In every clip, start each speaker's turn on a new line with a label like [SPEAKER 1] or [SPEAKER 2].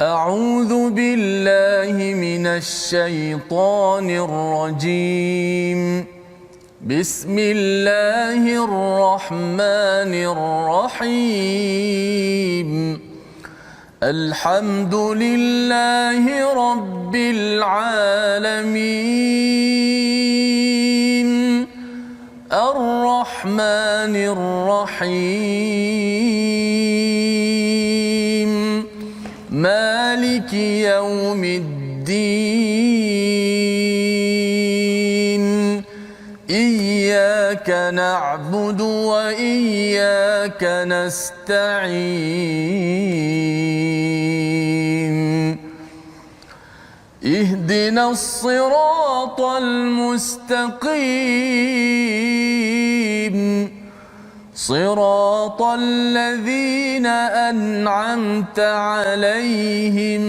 [SPEAKER 1] أعوذ بالله من الشيطان الرجيم. بسم الله الرحمن الرحيم. الحمد لله رب العالمين. الرحمن الرحيم. مالك يوم الدين. إياك نعبد وإياك نستعين. اهدنا الصراط المستقيم. صراط الذين أنعمت عليهم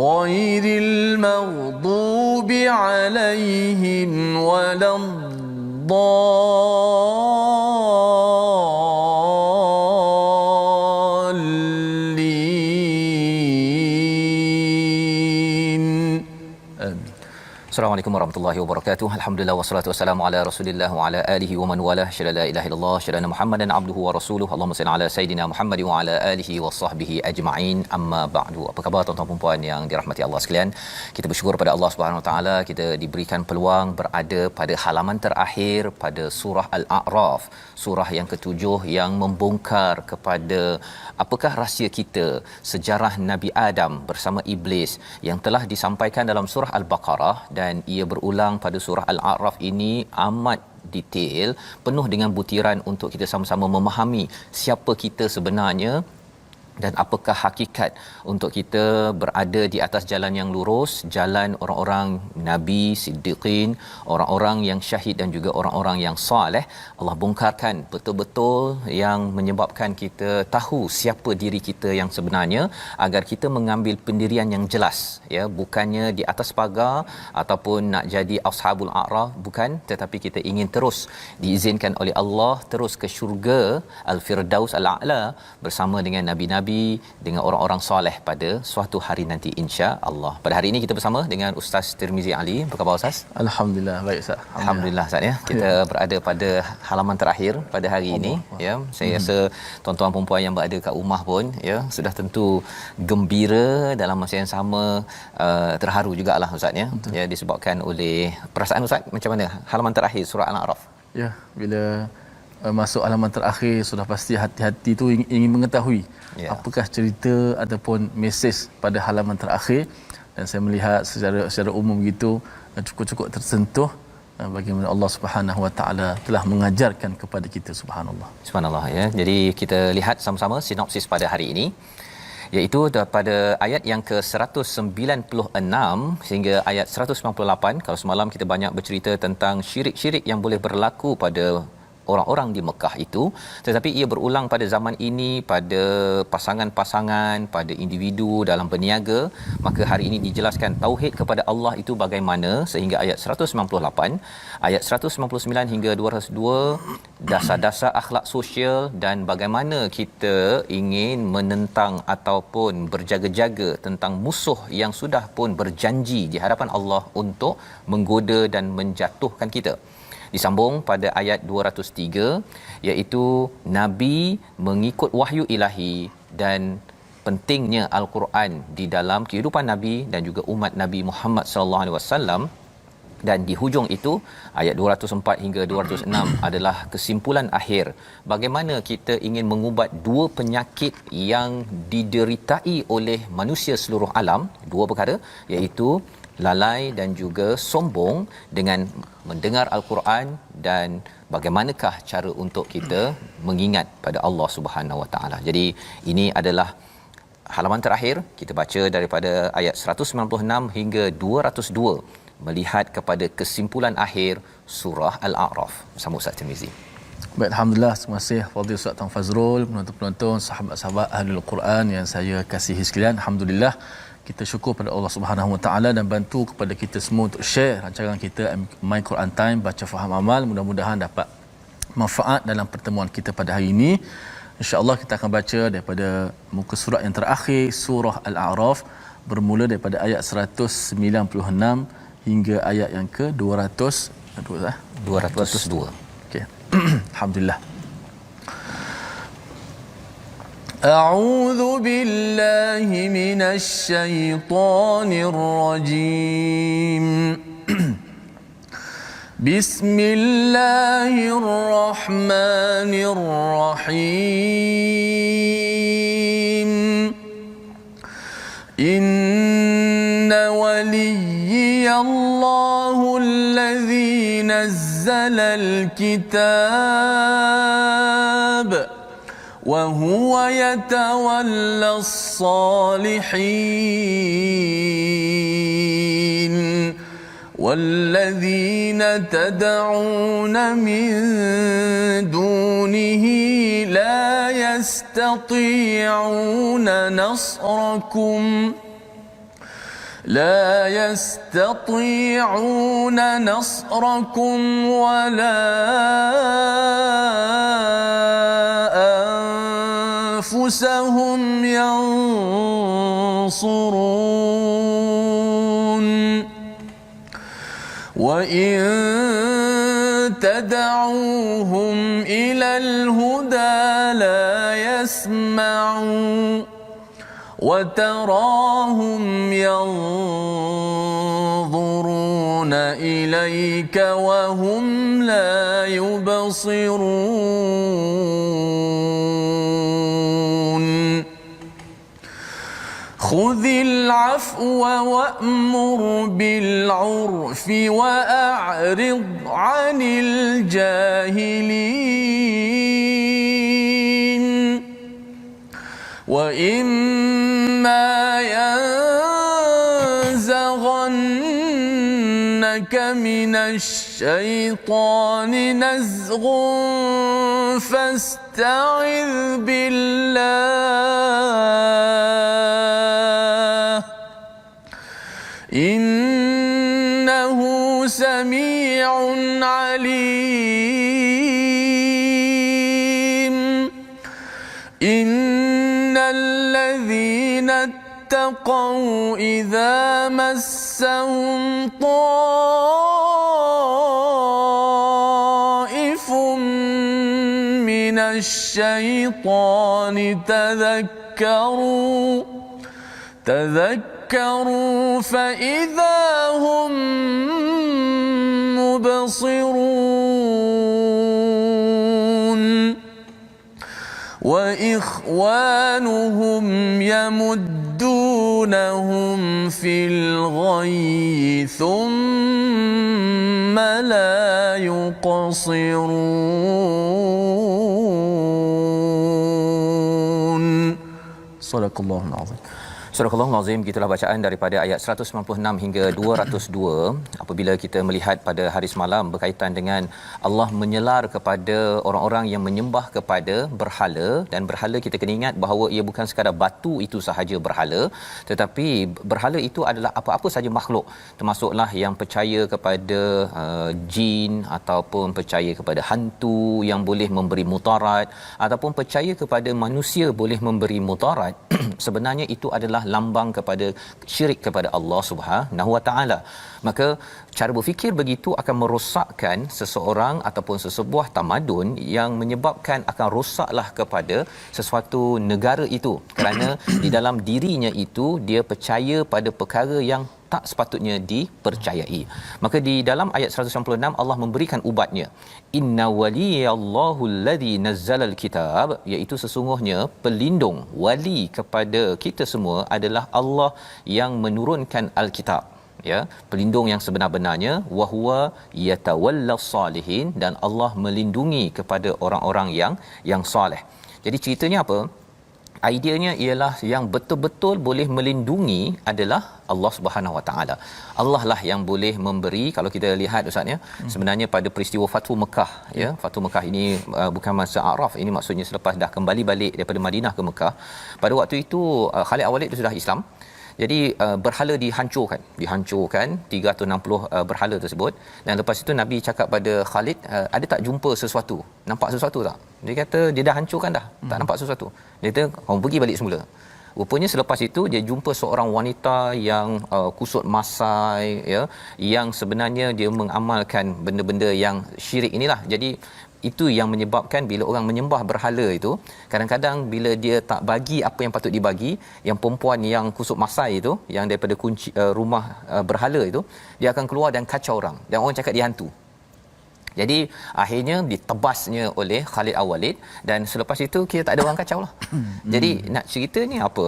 [SPEAKER 1] غير المغضوب عليهم ولا الضالين. آمين.
[SPEAKER 2] Assalamualaikum warahmatullahi wabarakatuh. Alhamdulillah wassalatu wassalamu ala Rasulillah wa ala alihi wa man walah. Syada la ilaha illallah, syada Muhammadan abduhu wa rasuluhu. Allahumma salli ala sayidina Muhammad wa ala alihi wa sahbihi ajma'in. Amma ba'du. Apa khabar tuan-tuan dan puan yang dirahmati Allah sekalian? Kita bersyukur pada Allah Subhanahu wa taala kita diberikan peluang berada pada halaman terakhir pada surah Al-A'raf, surah yang ketujuh yang membongkar kepada apakah rahsia kita, sejarah Nabi Adam bersama iblis yang telah disampaikan dalam surah Al-Baqarah, dan ia berulang pada surah Al-A'raf ini amat detail, penuh dengan butiran untuk kita sama-sama memahami siapa kita sebenarnya dan apakah hakikat untuk kita berada di atas jalan yang lurus, jalan orang-orang nabi, siddiqin, orang-orang yang syahid dan juga orang-orang yang soleh. Allah bongkarkan betul-betul yang menyebabkan kita tahu siapa diri kita yang sebenarnya, agar kita mengambil pendirian yang jelas, ya, bukannya di atas pagar ataupun nak jadi ashabul a'raf, bukan, tetapi kita ingin terus diizinkan oleh Allah terus ke syurga al-firdaus al-a'la bersama dengan nabi-nabi, dengan orang-orang soleh pada suatu hari nanti, insya-Allah. Pada hari ini kita bersama dengan Ustaz Tirmizi Ali. Apa khabar Ustaz?
[SPEAKER 1] Alhamdulillah baik Ustaz.
[SPEAKER 2] Alhamdulillah Ustaz, ya. Kita berada pada halaman terakhir pada hari ini, ya. Saya rasa tuan-tuan dan puan yang berada kat rumah pun, ya, sudah tentu gembira, dalam masa yang sama terharu jugalah Ustaz, ya. Ya, disebabkan oleh perasaan Ustaz macam mana halaman terakhir surah Al-A'raf?
[SPEAKER 1] Ya, bila masuk halaman terakhir sudah pasti hati-hati tu ingin mengetahui apakah cerita ataupun mesej pada halaman terakhir, dan saya melihat secara umum begitu cukup-cukup tersentuh bagaimana Allah Subhanahu Wa Taala telah mengajarkan kepada kita. Subhanallah,
[SPEAKER 2] ya. Jadi kita lihat sama-sama sinopsis pada hari ini, iaitu daripada ayat yang ke-196 sehingga ayat 198. Kalau semalam kita banyak bercerita tentang syirik-syirik yang boleh berlaku pada orang-orang di Mekah itu, tetapi ia berulang pada zaman ini, pada pasangan-pasangan, pada individu dalam berniaga. Maka hari ini dijelaskan tauhid kepada Allah itu bagaimana, sehingga ayat 198, ayat 199 hingga 202 dasar-dasar akhlak sosial dan bagaimana kita ingin menentang ataupun berjaga-jaga tentang musuh yang sudah pun berjanji di hadapan Allah untuk menggoda dan menjatuhkan kita. Disambung pada ayat 203, iaitu Nabi mengikut wahyu ilahi dan pentingnya Al-Quran di dalam kehidupan Nabi dan juga umat Nabi Muhammad sallallahu alaihi wasallam. Dan di hujung itu ayat 204 hingga 206 adalah kesimpulan akhir bagaimana kita ingin mengubat dua penyakit yang dideritai oleh manusia seluruh alam, dua perkara, iaitu lalai dan juga sombong dengan mendengar Al-Quran, dan bagaimanakah cara untuk kita mengingat pada Allah Subhanahu Wa Taala. Jadi ini adalah halaman terakhir, kita baca daripada ayat 196 hingga 202, melihat kepada kesimpulan akhir surah Al-A'raf bersama Ustaz Tirmizi.
[SPEAKER 1] Baik, alhamdulillah, terima kasih Fadil Ustaz Tuan Fazrul, penonton-penonton, sahabat-sahabat Ahlul Quran yang saya kasihi sekalian. Alhamdulillah, kita syukur pada Allah Subhanahu Wa Taala dan bantu kepada kita semua untuk share rancangan kita My Quran Time, baca faham amal. Mudah-mudahan dapat manfaat dalam pertemuan kita pada hari ini. insya-Allah kita akan baca daripada muka surat yang terakhir surah Al-A'raf bermula daripada ayat 196 hingga ayat yang ke
[SPEAKER 2] 202.
[SPEAKER 1] Okey. Alhamdulillah. A'udzu billahi minasy syaithanir rajim. Bismillahirrahmanirrahim. Inna waliyallahu alladhi nazzala al-kitab wa huwa yatawalla as-salihin. والذين تدعون من دونه لا يستطيعون نصركم ولا أنفسهم ينصرون وَإِن تَدْعُوهُمْ إِلَى الْهُدَى لَا يَسْمَعُوا وَتَرَاهُمْ يَنظُرُونَ إِلَيْكَ وَهُمْ لَا يُبْصِرُونَ خُذِ الْعَفْوَ وَأْمُرْ بِالْعُرْفِ وَأَعْرِضْ عَنِ الْجَاهِلِينَ وَإِمَّا يَنزَغَنَّكَ مِنَ الشَّيْطَانِ نَزْغٌ فَاسْتَعِذْ بِاللَّهِ إِنَّهُ سَمِيعٌ عَلِيمٌ إِنَّ الَّذِينَ اتَّقَوْا إِذَا مَسَّهُمْ طَائِفٌ مِّنَ الشَّيْطَانِ تذكروا فإذا هم مبصرون وإخوانهم يمدونهم في الغي ثم لا يقصرون صدق الله العظيم.
[SPEAKER 2] Surah Al-Azim, gitulah bacaan daripada ayat 196 hingga 202. Apabila kita melihat pada hari semalam berkaitan dengan Allah menyelar kepada orang-orang yang menyembah kepada berhala, dan berhala kita kena ingat bahawa ia bukan sekadar batu itu sahaja berhala, tetapi berhala itu adalah apa-apa saja makhluk, termasuklah yang percaya kepada jin ataupun percaya kepada hantu yang boleh memberi mudarat ataupun percaya kepada manusia boleh memberi mudarat. Sebenarnya itu adalah lambang kepada syirik kepada Allah Subhanahu Wa Taala. Maka cara berfikir begitu akan merosakkan seseorang ataupun sesebuah tamadun, yang menyebabkan akan rosaklah kepada sesuatu negara itu, kerana di dalam dirinya itu dia percaya pada perkara yang tak sepatutnya dipercayai. Maka di dalam ayat 196 Allah memberikan ubatnya. Inna waliyallahu alladhi nazzalal kitab, iaitu sesungguhnya pelindung wali kepada kita semua adalah Allah yang menurunkan al-kitab, ya, pelindung yang sebenar-benarnya, wa huwa yatawallas salihin, dan Allah melindungi kepada orang-orang yang soleh. Jadi ceritanya apa? Ideanya ialah yang betul-betul boleh melindungi adalah Allah Subhanahu Wa Taala. Allah lah yang boleh memberi. Kalau kita lihat ustaz ya, sebenarnya pada peristiwa Fathu Mekah, ya, Fathu Mekah ini bukan masa Araf, ini maksudnya selepas dah kembali balik daripada Madinah ke Mekah. Pada waktu itu Khalid Awalid itu sudah Islam. Jadi berhala dihancurkan 360 berhala tersebut, dan lepas itu Nabi cakap pada Khalid, ada tak jumpa sesuatu, nampak sesuatu tak? Dia kata dia dah hancurkan dah, tak nampak sesuatu. Dia kata kau pergi balik semula. Rupanya selepas itu dia jumpa seorang wanita yang kusut masai, ya, yang sebenarnya dia mengamalkan benda-benda yang syirik inilah. Jadi itu yang menyebabkan bila orang menyembah berhala itu, kadang-kadang bila dia tak bagi apa yang patut dibagi, yang perempuan yang kusut masai itu, yang daripada kunci rumah berhala itu, dia akan keluar dan kacau orang, dan orang cakap dia hantu. Jadi akhirnya ditebasnya oleh Khalid Al-Walid, dan selepas itu kita tak ada orang kacau lah. Jadi nak cerita ni apa?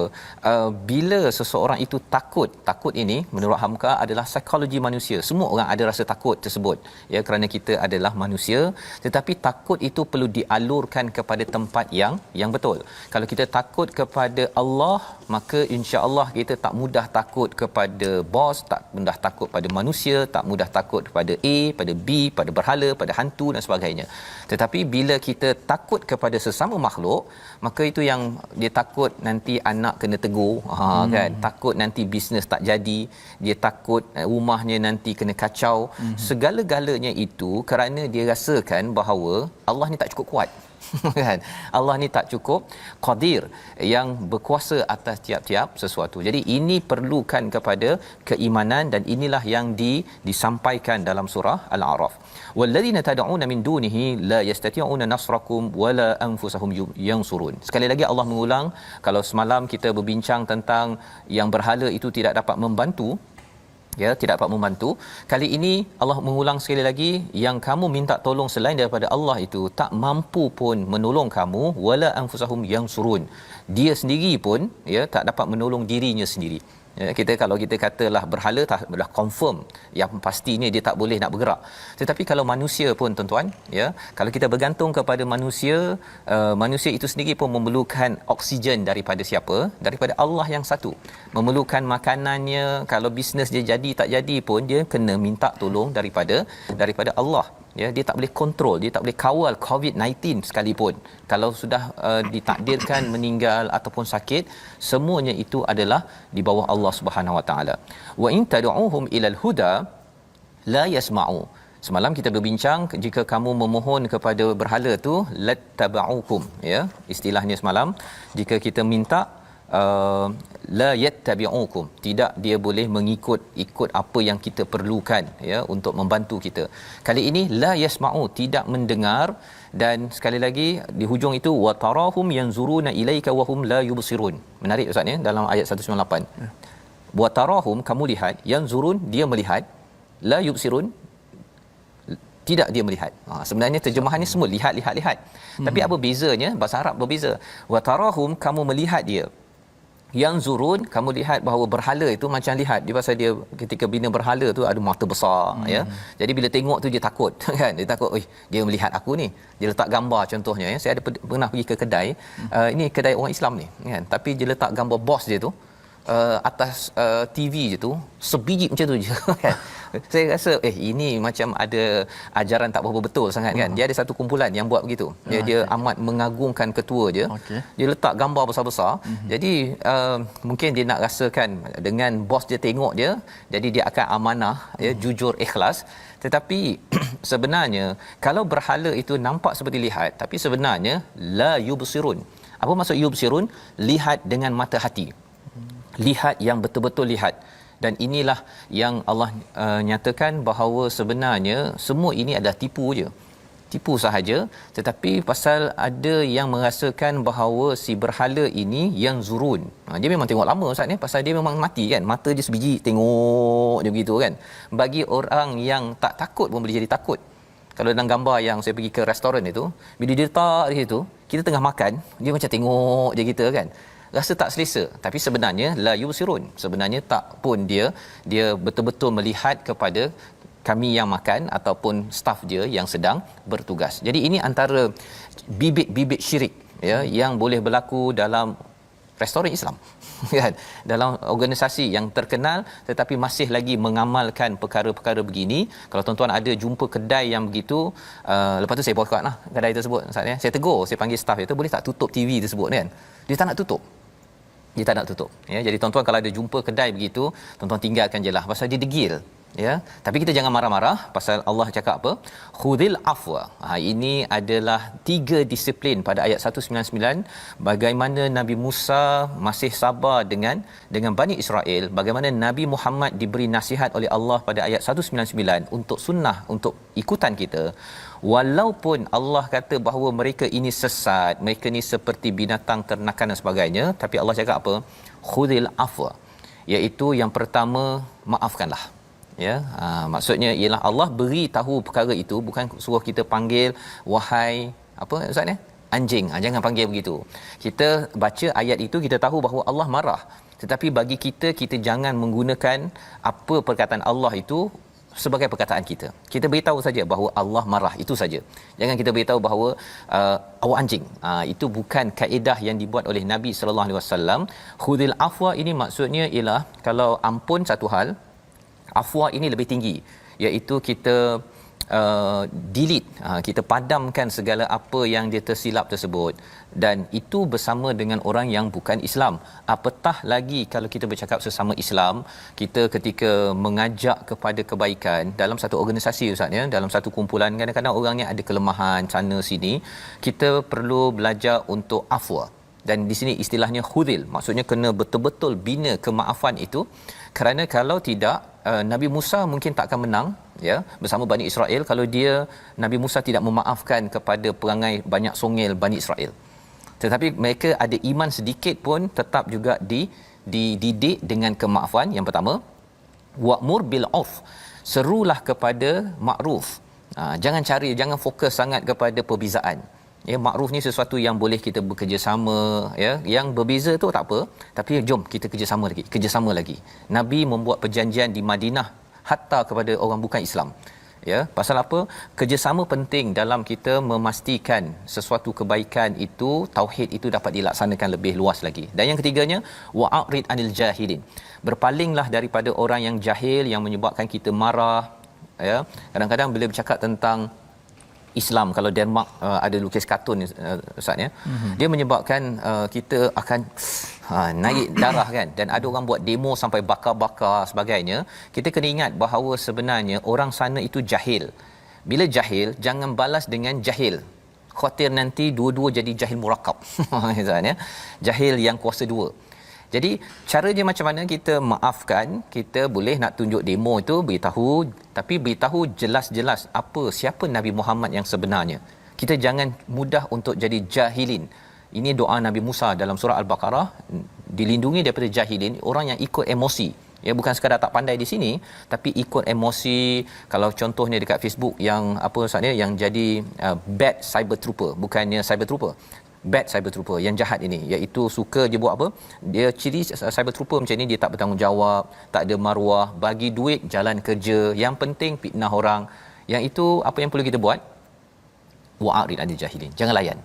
[SPEAKER 2] Bila seseorang itu takut ini menurut Hamka adalah psikologi manusia. Semua orang ada rasa takut tersebut, ya, kerana kita adalah manusia. Tetapi takut itu perlu dialurkan kepada tempat yang betul. Kalau kita takut kepada Allah, maka insya-Allah kita tak mudah takut kepada bos, tak mudah takut pada manusia, tak mudah takut kepada A, pada B, pada berhala, pada hantu dan sebagainya. Tetapi bila kita takut kepada sesama makhluk, maka itu yang dia takut nanti anak kena tegur, kan, takut nanti bisnes tak jadi, dia takut rumahnya nanti kena kacau. Segala-galanya itu kerana dia rasakan bahawa Allah ni tak cukup kuat. Kan, Allah ni tak cukup qadir, yang berkuasa atas tiap-tiap sesuatu. Jadi ini perlukan kepada keimanan, dan inilah yang disampaikan dalam surah Al-A'raf. Walladzina tad'una min dunihi la yastati'una nasrakum wala anfusahum yansurun. Sekali lagi Allah mengulang, kalau semalam kita berbincang tentang yang berhala itu tidak dapat membantu, ya, tidak dapat membantu. Kali ini Allah mengulang sekali lagi, yang kamu minta tolong selain daripada Allah itu tak mampu pun menolong kamu, wala anfusahum yansurun. Dia sendiri pun, ya, tak dapat menolong dirinya sendiri. Ya, kita kalau kita katalah berhala dah confirm yang pastinya dia tak boleh nak bergerak. Tetapi kalau manusia pun tuan-tuan, ya, kalau kita bergantung kepada manusia, manusia itu sendiri pun memerlukan oksigen daripada siapa? Daripada Allah yang satu. Memerlukan makanannya, kalau bisnes dia jadi tak jadi pun dia kena minta tolong daripada Allah. Ya, dia tak boleh kontrol, dia tak boleh kawal COVID-19 sekalipun. Kalau sudah ditakdirkan meninggal ataupun sakit, semuanya itu adalah di bawah Allah Subhanahu Wa Taala. Wa in tad'uhum ilal huda la yasma'u. Semalam kita berbincang, jika kamu memohon kepada berhala tu lattaba'ukum, ya, istilahnya semalam, jika kita minta la yattabi'ukum, tidak dia boleh ikut apa yang kita perlukan, ya, untuk membantu kita. Kali ini la yasma'u, tidak mendengar. Dan sekali lagi di hujung itu wa tarahum yanzuruna ilaika wa hum la yubsirun. Menarik ustaz, ya, dalam ayat 198. Wa tarahum, kamu lihat, yanzurun, dia melihat, la yubsirun, tidak dia melihat. Sebenarnya terjemahannya semua lihat. Tapi apa bezanya? Bahasa Arab berbeza. Wa tarahum, kamu melihat dia. Yang zurun, kamu lihat bahawa berhala itu macam lihat dia, pasal dia ketika bina berhala tu ada mata besar, ya. Jadi bila tengok tu dia takut kan, dia takut, oi, dia melihat aku ni. Dia letak gambar contohnya, ya. Saya ada pernah pergi ke kedai, ini kedai orang Islam ni, kan, tapi dia letak gambar bos dia tu atas TV je tu, sebiji macam tu je kan. Saya rasa ini macam ada ajaran tak berapa betul sangat kan. Dia ada satu kumpulan yang buat begitu. Dia amat mengagungkan ketua dia. Dia letak gambar besar-besar. Jadi mungkin dia nak rasakan dengan bos dia tengok dia, jadi dia akan amanah, ya, jujur, ikhlas. Tetapi sebenarnya kalau berhala itu nampak seperti lihat, tapi sebenarnya la yubsirun. Apa maksud yubsirun? Lihat dengan mata hati. Lihat yang betul-betul lihat. Dan inilah yang Allah nyatakan bahawa sebenarnya semua ini adalah tipu sahaja. Tetapi pasal ada yang merasakan bahawa si berhala ini yang zurun, dia memang tengok lama ustaz ni, pasal dia memang mati kan, mata dia sebiji tengok dia begitu kan. Bagi orang yang tak takut pun boleh jadi takut. Kalau dalam gambar yang saya pergi ke restoran itu, bila dia letak di situ, kita tengah makan, dia macam tengok je kita kan, rasa tak selesa. Tapi sebenarnya la yusirun, sebenarnya tak pun dia betul-betul melihat kepada kami yang makan ataupun staf dia yang sedang bertugas. Jadi ini antara bibit-bibit syirik, ya, yang boleh berlaku dalam restoran Islam kan, dalam organisasi yang terkenal tetapi masih lagi mengamalkan perkara-perkara begini. Kalau tuan-tuan ada jumpa kedai yang begitu, lepas tu saya boycott lah kedai tersebut, saya tegur, saya panggil staf itu, boleh tak tutup TV tersebut kan. Dia tak nak tutup. dia tak nak tutup ya. Jadi tuan-tuan kalau ada jumpa kedai begitu, tuan-tuan tinggalkan jelah pasal dia degil ya. Tapi kita jangan marah-marah pasal Allah cakap apa? Khudhil afwa. Ini adalah 3 disiplin pada ayat 199, bagaimana Nabi Musa masih sabar dengan Bani Israel, bagaimana Nabi Muhammad diberi nasihat oleh Allah pada ayat 199 untuk sunnah, untuk ikutan kita. Walaupun Allah kata bahawa mereka ini sesat, mereka ni seperti binatang ternakan dan sebagainya, tapi Allah cakap apa? Khudhil afwa, iaitu yang pertama, maafkanlah ya. Maksudnya ialah Allah beri tahu perkara itu, bukan suruh kita panggil wahai apa ustaz ni, anjing. Jangan panggil begitu. Kita baca ayat itu kita tahu bahawa Allah marah, tetapi bagi kita jangan menggunakan apa perkataan Allah itu sebagai perkataan kita. Kita beritahu saja bahawa Allah marah, itu saja. Jangan kita beritahu bahawa awak anjing. Itu bukan kaedah yang dibuat oleh Nabi sallallahu alaihi wasallam. Khudhil afwa ini maksudnya ialah kalau ampun satu hal, afwa ini lebih tinggi, iaitu kita delete, kita padamkan segala apa yang dia tersilap tersebut, dan itu bersama dengan orang yang bukan Islam. Apatah lagi kalau kita bercakap sesama Islam, kita ketika mengajak kepada kebaikan dalam satu organisasi ustaz ya, dalam satu kumpulan, kadang-kadang orangnya ada kelemahan sana sini, kita perlu belajar untuk afwa. Dan di sini istilahnya khudhil, maksudnya kena betul-betul bina kemaafan itu, kerana kalau tidak Nabi Musa mungkin tak akan menang ya bersama Bani Israel kalau Nabi Musa tidak memaafkan kepada perangai banyak songel Bani Israel. Tetapi mereka ada iman sedikit pun tetap juga dididik dengan kemaafan. Yang pertama, wa'mur bil 'urf, serulah kepada makruf. Jangan fokus sangat kepada perbezaan. Ya, makruf ni sesuatu yang boleh kita bekerjasama ya. Yang berbeza tu tak apa, tapi jom kita kerjasama lagi. Nabi membuat perjanjian di Madinah hatta kepada orang bukan Islam. Ya, pasal apa? Kerjasama penting dalam kita memastikan sesuatu kebaikan itu, tauhid itu dapat dilaksanakan lebih luas lagi. Dan yang ketiganya, wa'rid anil jahilin, berpalinglah daripada orang yang jahil yang menyebabkan kita marah ya. Kadang-kadang bila bercakap tentang Islam, kalau Denmark ada lukis kartun ustaz ya, dia menyebabkan kita akan naik darah kan, dan ada orang buat demo sampai bakar-bakar sebagainya. Kita kena ingat bahawa sebenarnya orang sana itu jahil. Bila jahil, jangan balas dengan jahil, khawatir nanti dua-dua jadi jahil murakab ustaz ya, jahil yang kuasa dua. Jadi caranya macam mana kita maafkan? Kita boleh nak tunjuk demo itu, beritahu, tapi beritahu jelas-jelas siapa Nabi Muhammad yang sebenarnya. Kita jangan mudah untuk jadi jahilin. Ini doa Nabi Musa dalam surah Al-Baqarah, dilindungi daripada jahilin, orang yang ikut emosi. Ya, bukan sekadar tak pandai di sini, tapi ikut emosi. Kalau contohnya dekat Facebook yang ustaz ni, yang jadi bad cyber trooper, bukannya cyber trooper, bad cyber trooper yang jahat ini, iaitu suka je buat apa, dia ciri cyber trooper macam ni, dia tak bertanggungjawab, tak ada maruah, bagi duit jalan kerja, yang penting fitnah orang. Yang itu apa yang perlu kita buat? Wa'rid anil jahilin, jangan layan.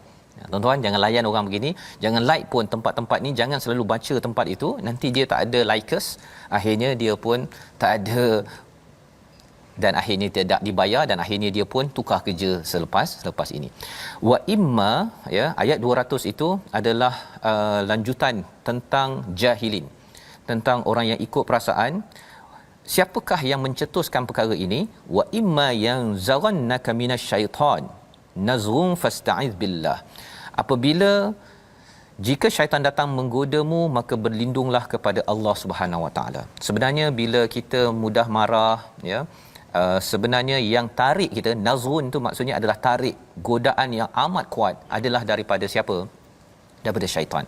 [SPEAKER 2] Tuan-tuan, jangan layan orang begini, jangan like pun tempat-tempat ni, jangan selalu baca tempat itu, nanti dia tak ada likers, akhirnya dia pun tak ada, dan akhirnya tidak dibayar, dan akhirnya dia pun tukar kerja selepas ini. Wa imma ya, ayat 200 itu adalah lanjutan tentang jahilin, tentang orang yang ikut perasaan. Siapakah yang mencetuskan perkara ini? Wa imma yang zarannaka minasyaitan nazghun fasta'iz billah. Apabila jika syaitan datang menggodamu, maka berlindunglah kepada Allah Subhanahu Wa Taala. Sebenarnya bila kita mudah marah ya, sebenarnya yang tarik kita, nazghun tu maksudnya adalah tarik, godaan yang amat kuat adalah daripada siapa? Daripada syaitan.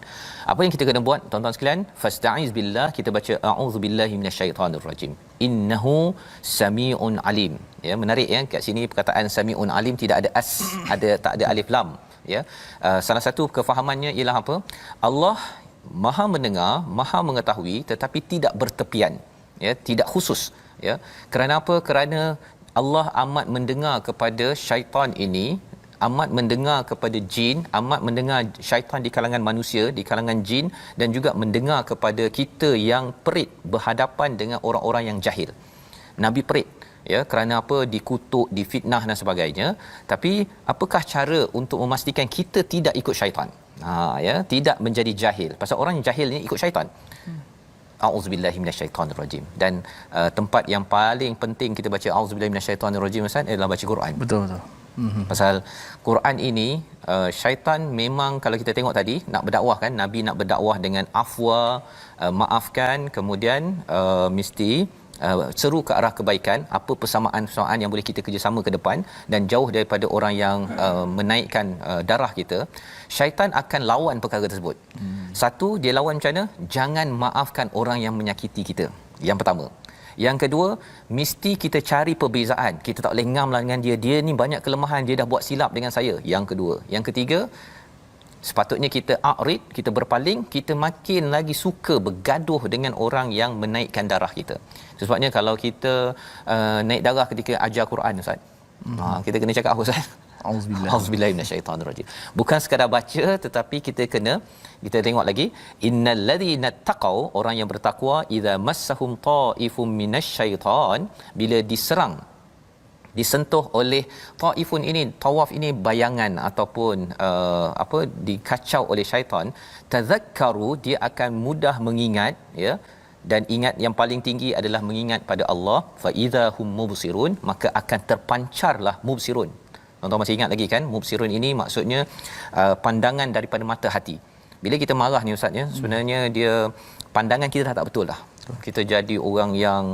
[SPEAKER 2] Apa yang kita kena buat tuan-tuan sekalian? Fasta'iz billah, kita baca a'udzubillahi minasyaitanir rajim. Innahu samiun alim. Ya, menarik ya, kat sini perkataan samiun alim tidak ada tak ada alif lam ya. Salah satu kefahamannya ialah apa? Allah Maha mendengar, Maha mengetahui, tetapi tidak bertepian ya, tidak khusus ya. Kerana apa? Kerana Allah amat mendengar kepada syaitan ini, amat mendengar kepada jin, amat mendengar syaitan di kalangan manusia, di kalangan jin, dan juga mendengar kepada kita yang perit berhadapan dengan orang-orang yang jahil. Nabi perit ya, kerana apa? Dikutuk, difitnah dan sebagainya. Tapi apakah cara untuk memastikan kita tidak ikut syaitan? Ya, tidak menjadi jahil. Pasal orang yang jahil ni ikut syaitan. A'udzubillahi minasyaitonirrajim. Dan tempat yang paling penting kita baca a'udzubillahi minasyaitonirrajim Ustaz adalah baca Quran.
[SPEAKER 1] Betul.
[SPEAKER 2] Pasal Quran ini syaitan memang kalau kita tengok tadi nak berdakwah kan, Nabi nak berdakwah dengan afwa, maafkan, kemudian mesti seru ke arah kebaikan, apa persamaan yang boleh kita kerjasama ke depan dan jauh daripada orang yang menaikkan darah kita. Syaitan akan lawan perkara tersebut. Satu, dia lawan macam mana? Jangan maafkan orang yang menyakiti kita. Yang pertama. Yang kedua, mesti kita cari perbezaan. Kita tak boleh ngam lah dengan dia. Dia ni banyak kelemahan, dia dah buat silap dengan saya. Yang kedua. Yang ketiga, sepatutnya kita a'rid, kita berpaling, kita makin lagi suka bergaduh dengan orang yang menaikkan darah kita. Sebabnya kalau kita naik darah ketika ajar Quran Ustaz, kita kena cakap apa Ustaz? Auzubillahi minasyaitonirrajim. Bukan sekadar baca, tetapi kita tengok lagi, innal ladzina taqau, orang yang bertakwa, idza massahum ta'ifum minasyaiton, bila disentuh oleh taifun ini, tawaf ini bayangan ataupun dikacau oleh syaitan, tazakkaru, dia akan mudah mengingat, ya, dan ingat yang paling tinggi adalah mengingat pada Allah, fa idzahum mubsirun, maka akan terpancarlah mubsirun. Tuan-tuan masih ingat lagi kan, mubsirun ini maksudnya pandangan daripada mata hati. Bila kita marah ni Ustaz, ya, sebenarnya dia pandangan kita dah tak betul dah. Kita jadi orang yang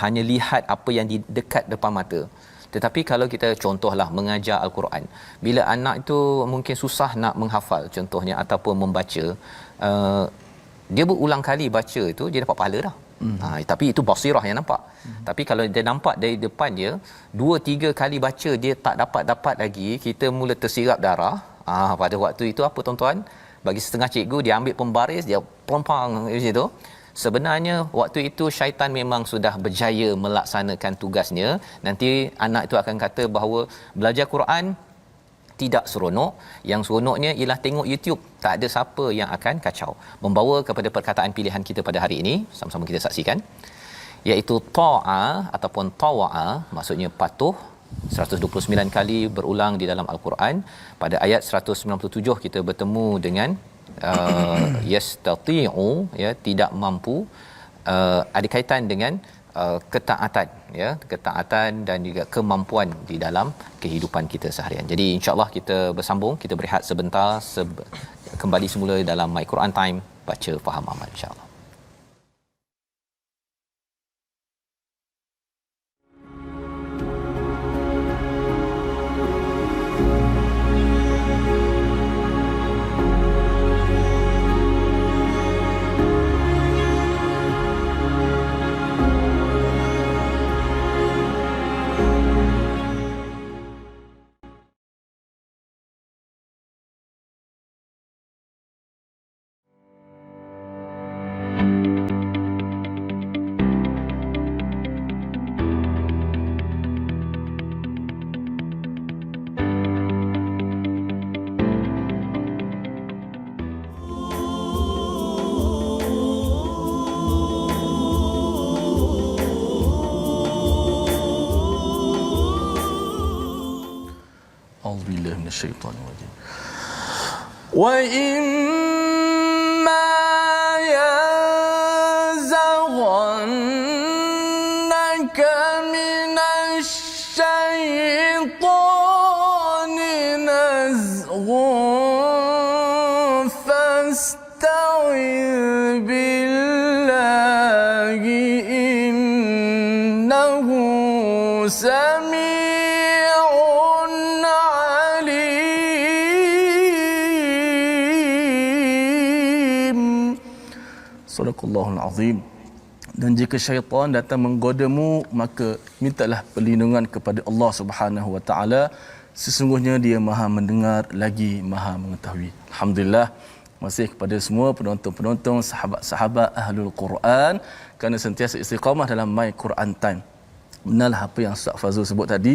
[SPEAKER 2] hanya lihat apa yang di dekat depan mata. Tetapi kalau kita contohlah mengajar Al-Quran, bila anak itu mungkin susah nak menghafal contohnya ataupun membaca, dia berulang kali baca itu dia dapat pahala dah. Tapi itu basirah yang nampak. Tapi kalau dia nampak dari depan dia 2-3 kali baca dia tak dapat lagi, kita mula tersirap darah. Pada waktu itu apa tuan-tuan? Bagi setengah cikgu, dia ambil pembaris, dia pompang di situ. Sebenarnya waktu itu syaitan memang sudah berjaya melaksanakan tugasnya. Nanti anak itu akan kata bahawa belajar Quran tidak seronok. Yang seronoknya ialah tengok YouTube. Tak ada siapa yang akan kacau. Membawa kepada perkataan pilihan kita pada hari ini, sama-sama kita saksikan, iaitu ta'a ataupun tawa'a, maksudnya patuh. 129 kali berulang di dalam Al-Quran. Pada ayat 197 kita bertemu dengan yastati'u, ya, tidak mampu. Ada kaitan dengan ketaatan, ya, ketaatan dan juga kemampuan di dalam kehidupan kita seharian. Jadi insya-Allah kita bersambung, kita berehat sebentar, kembali semula dalam My Quran Time, baca faham amal insya-Allah.
[SPEAKER 1] Minasyaitonirrajim. Wa imma yazghannaka minasyaitonir nazghun fasta'iz billahi innahu Sadaqallahul Azim. Dan jika syaitan datang menggodamu, maka mintalah perlindungan kepada Allah Subhanahu Wa Taala. Sesungguhnya Dia Maha mendengar lagi Maha mengetahui. Alhamdulillah, masih kepada semua penonton-penonton, sahabat-sahabat Ahlul Quran, kerana sentiasa istiqamah dalam My Quran Time. Benarlah apa yang Ustaz Fazul sebut tadi,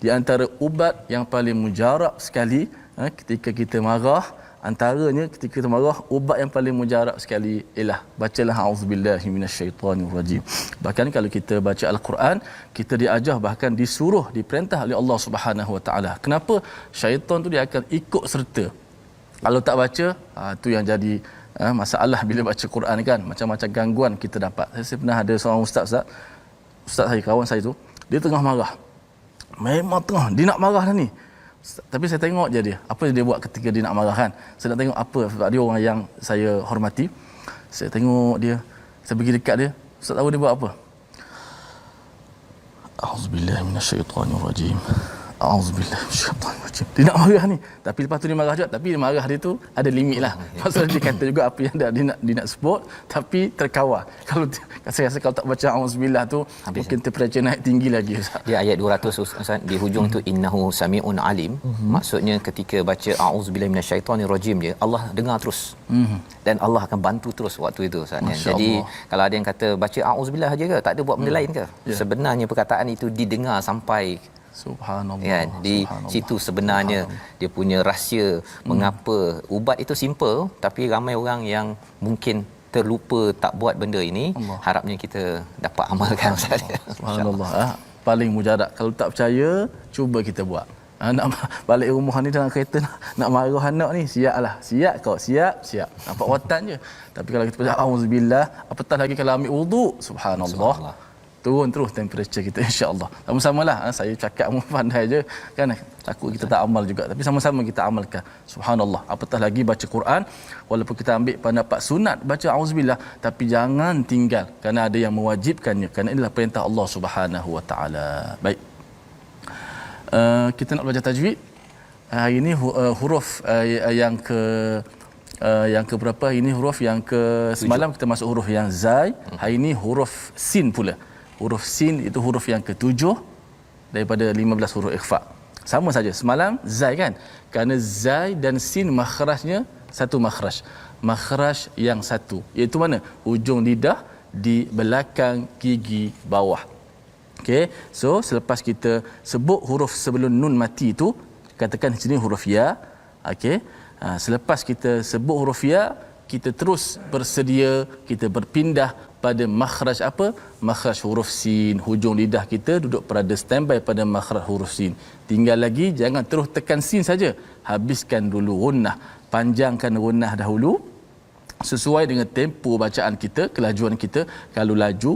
[SPEAKER 1] di antara ubat yang paling mujarab sekali ketika kita marah, antaranya ketika kita marah, ubat yang paling mujarab sekali ialah bacalah auzubillahi minasyaitonirrajim. Bahkan kalau kita baca Al-Quran, kita diajar, bahkan disuruh, diperintah oleh Allah Subhanahu Wa Taala. Kenapa? Syaitan tu dia akan ikut serta Kalau tak baca, tu yang jadi masalah bila baca Quran kan. Macam-macam gangguan kita dapat. Saya pernah ada seorang ustaz saya, kawan saya tu, dia tengah marah. Memang tengah, dia nak marah dah ni. Tapi saya tengok je dia, apa dia buat ketika dia nak marah kan. Saya nak tengok apa, sebab dia orang yang saya hormati. Saya tengok dia, saya pergi dekat dia. Ustaz tahu dia buat apa? A'udzubillahi minasyaitanirrajim. A'udzubillahi minasyaitanirrajim. Dia nak marah ni. Tapi lepas tu dia marah juga. Tapi marah dia tu ada limit lah. Pasal dia kata juga apa yang dia nak support. Tapi terkawal. Kalau saya rasa kalau tak baca A'udzubillah tu, habis mungkin temperature naik tinggi lagi. Ustaz.
[SPEAKER 2] Dia ayat 200 Ustaz, di hujung tu innahu samiun alim. Maksudnya ketika baca A'udzubillahi minasyaitanirrajim je, Allah dengar terus. Dan Allah akan bantu terus waktu itu Ustaz. Jadi kalau ada yang kata baca A'udzubillah aja ke, tak ada buat benda lain ke? Sebenarnya perkataan itu didengar sampai
[SPEAKER 1] Subhanallah.
[SPEAKER 2] Kan, di situ sebenarnya dia punya rahsia mengapa ubat itu simple tapi ramai orang yang mungkin terlupa tak buat benda ini. Harapnya kita dapat amalkan Ustaz.
[SPEAKER 1] Subhanallah. Paling mujarab. Kalau tak percaya, cuba kita buat. Nak balik rumah ni dalam kereta nak marah anak ni, siaplah. Siap kau, siap. Nampak watan je. Tapi kalau kita baca auzubillah, apatah lagi kalau ambil wuduk, subhanallah. Turun terus temperature kita, insya-Allah. Sama-samalah, saya cakap pandai je kan, takut kita tak amal juga, tapi sama-sama kita amalkan. Subhanallah. Apatah lagi baca Quran, walaupun kita ambil pendapat sunat baca auzubillah, tapi jangan tinggal kerana ada yang mewajibkannya, kerana inilah perintah Allah Subhanahu Wa Taala. Baik. Kita nak belajar tajwid. Hari ini huruf yang ke berapa? Ini huruf yang ke semalam kita masuk huruf yang zai. Hari ini huruf sin pula. Huruf sin itu huruf yang ke-7 daripada 15 huruf ikhfa. Sama saja. Semalam zai kan? Kerana zai dan sin makhrajnya satu makhraj. Makhraj yang satu. Iaitu mana? Hujung lidah di belakang gigi bawah. Okey. So selepas kita sebut huruf sebelum nun mati itu, katakan di sini huruf ya. Okey. Selepas kita sebut huruf ya, kita terus bersedia, kita berpindah pada makhraj apa? Makhraj huruf sin. Hujung lidah kita duduk berada standby pada makhraj huruf sin. Tinggal lagi, jangan terus tekan sin saja. Habiskan dulu gunnah. Panjangkan gunnah dahulu sesuai dengan tempo bacaan kita, kelajuan kita. Kalau laju,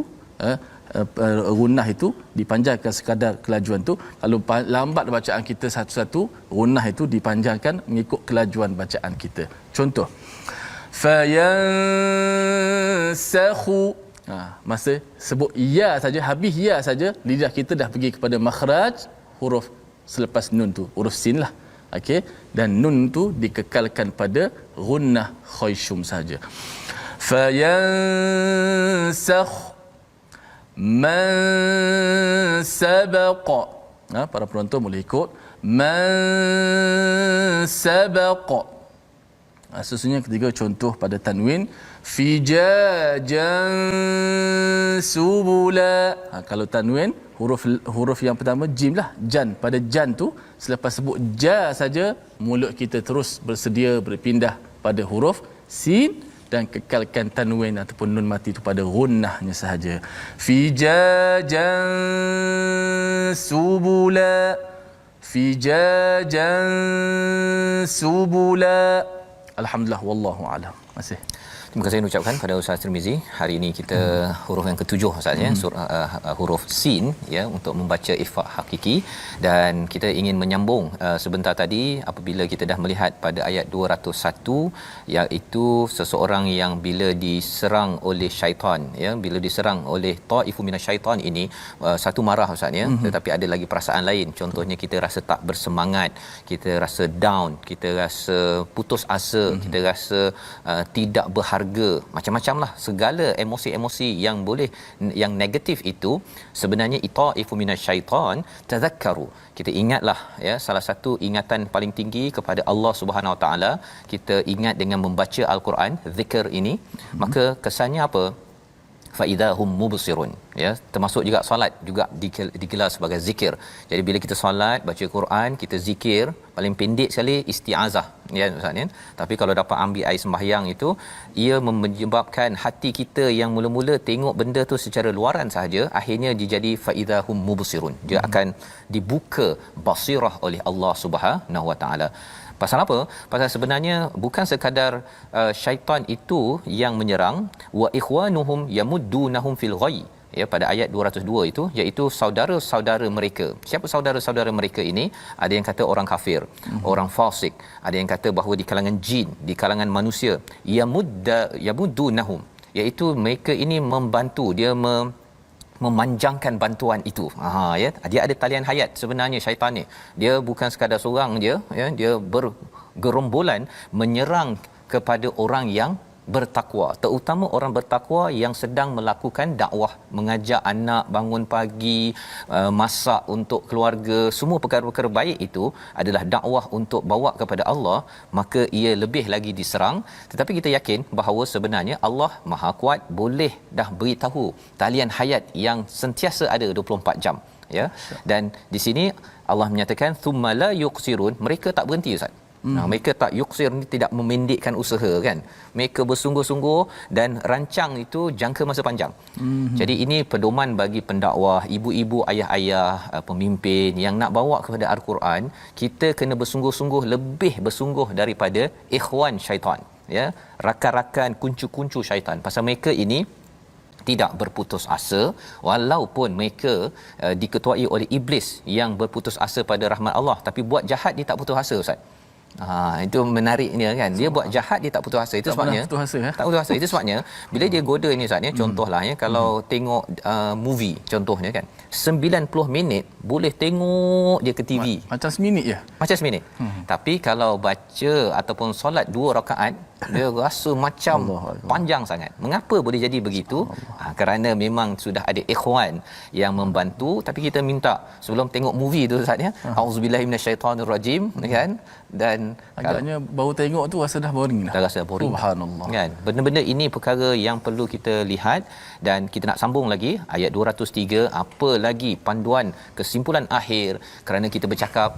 [SPEAKER 1] gunnah itu dipanjangkan sekadar kelajuan tu. Kalau lambat bacaan kita satu-satu, gunnah itu dipanjangkan mengikut kelajuan bacaan kita. Contoh, fayansakhu, masa sebut ya saja, habis ya saja, lidah kita dah pergi kepada makhraj huruf selepas nun tu, huruf sin lah. Okey, dan nun tu dikekalkan pada gunnah khayshum saja. Fayansakh man sabaqa. Para penonton boleh ikut. Man sabaqa. Sesungguhnya ketiga contoh pada tanwin. Fijajan subula. Kalau tanwin, huruf yang pertama jim lah, jan. Pada jan tu, selepas sebut ja saja, mulut kita terus bersedia berpindah pada huruf sin dan kekalkan tanwin ataupun nun mati itu pada gunnahnya sahaja. Fijajan subula. Fijajan subula. Alhamdulillah, wallahu a'lam. Masih.
[SPEAKER 2] Terima kasih ucapkan pada Ustaz Tirmizi. Hari ini kita huruf yang ke-7 Ustaz ya, huruf sin ya, untuk membaca ikhfa hakiki, dan kita ingin menyambung sebentar tadi apabila kita dah melihat pada ayat 201, iaitu seseorang yang bila diserang oleh syaitan ya, bila diserang oleh ta'ifu minasyaitan ini, satu marah Ustaz ya, tetapi ada lagi perasaan lain. Contohnya kita rasa tak bersemangat, kita rasa down, kita rasa putus asa, kita rasa tidak berharga, macam-macamlah segala emosi-emosi yang boleh, yang negatif itu sebenarnya ita'ifu minasyaitan. Tadhakkaru, kita ingatlah ya, salah satu ingatan paling tinggi kepada Allah Subhanahu Wa Taala, kita ingat dengan membaca al-Quran, zikir ini. Maka kesannya apa? Fa idahum mubsirun ya, termasuk juga solat juga digelar sebagai zikir. Jadi bila kita solat, baca Quran, kita zikir, paling pendek sekali isti'azah ya Ustaz ya. Tapi kalau dapat ambil air sembahyang itu, ia menyebabkan hati kita yang mula-mula tengok benda tu secara luaran sahaja, akhirnya dijadi fa idahum mubsirun. Dia akan dibuka basirah oleh Allah Subhanahu Wa Taala. Pasal apa? Pasal sebenarnya bukan sekadar syaitan itu yang menyerang, wa ikhwanuhum yamuddunahum fil ghayy. Ya, pada ayat 202 itu, iaitu saudara-saudara mereka. Siapa saudara-saudara mereka ini? Ada yang kata orang kafir, orang fasik, ada yang kata bahawa di kalangan jin, di kalangan manusia, yamuddunahum, iaitu mereka ini membantu dia, memanjangkan bantuan itu. Ya, dia ada talian hayat sebenarnya syaitan ni. Dia bukan sekadar seorang je, ya, dia bergerombolan menyerang kepada orang yang bertakwa, terutama orang bertakwa yang sedang melakukan dakwah, mengajak anak bangun pagi, masak untuk keluarga, semua perkara-perkara baik itu adalah dakwah untuk bawa kepada Allah, maka ia lebih lagi diserang. Tetapi kita yakin bahawa sebenarnya Allah Maha Kuat, boleh dah beritahu talian hayat yang sentiasa ada 24 jam, ya. Dan di sini Allah menyatakan thumma la yuqsirun, mereka tak berhenti, Ustaz. Mereka tak yuksir ni, tidak memendekkan usaha, kan. Mereka bersungguh-sungguh dan rancang itu jangka masa panjang. Jadi ini pedoman bagi pendakwah, ibu-ibu, ayah-ayah, pemimpin yang nak bawa kepada Al-Quran. Kita kena bersungguh-sungguh, lebih bersungguh daripada ikhwan syaitan, ya, rakan-rakan, kuncu-kuncu syaitan. Pasal mereka ini tidak berputus asa, walaupun mereka diketuai oleh iblis yang berputus asa pada rahmat Allah, tapi buat jahat dia tak putus asa, Ustaz. Itu menariknya, kan. Dia buat jahat dia tak putus asa. Itu sebabnya tak putus asa. Itu sebabnya bila dia goda ni, Ustaz, ya, contohlah, ya, kalau tengok movie contohnya, kan, 90 minit boleh tengok je ke TV,
[SPEAKER 1] macam seminit je,
[SPEAKER 2] macam seminit. Tapi kalau baca ataupun solat 2 rakaat, dia rasa macam panjang sangat. Mengapa boleh jadi begitu? Kerana memang sudah ada ikhwan yang membantu. Tapi kita minta sebelum tengok movie tu, Ustaz, ya, auzubillahi minasyaitonirrajim, kan. Dan
[SPEAKER 1] agaknya baru tengok tu rasa dah boring dah.
[SPEAKER 2] Dah rasa boring.
[SPEAKER 1] Subhanallah.
[SPEAKER 2] Kan? Benda-benda ini perkara yang perlu kita lihat. Dan kita nak sambung lagi ayat 203, apa lagi panduan kesimpulan akhir, kerana kita bercakap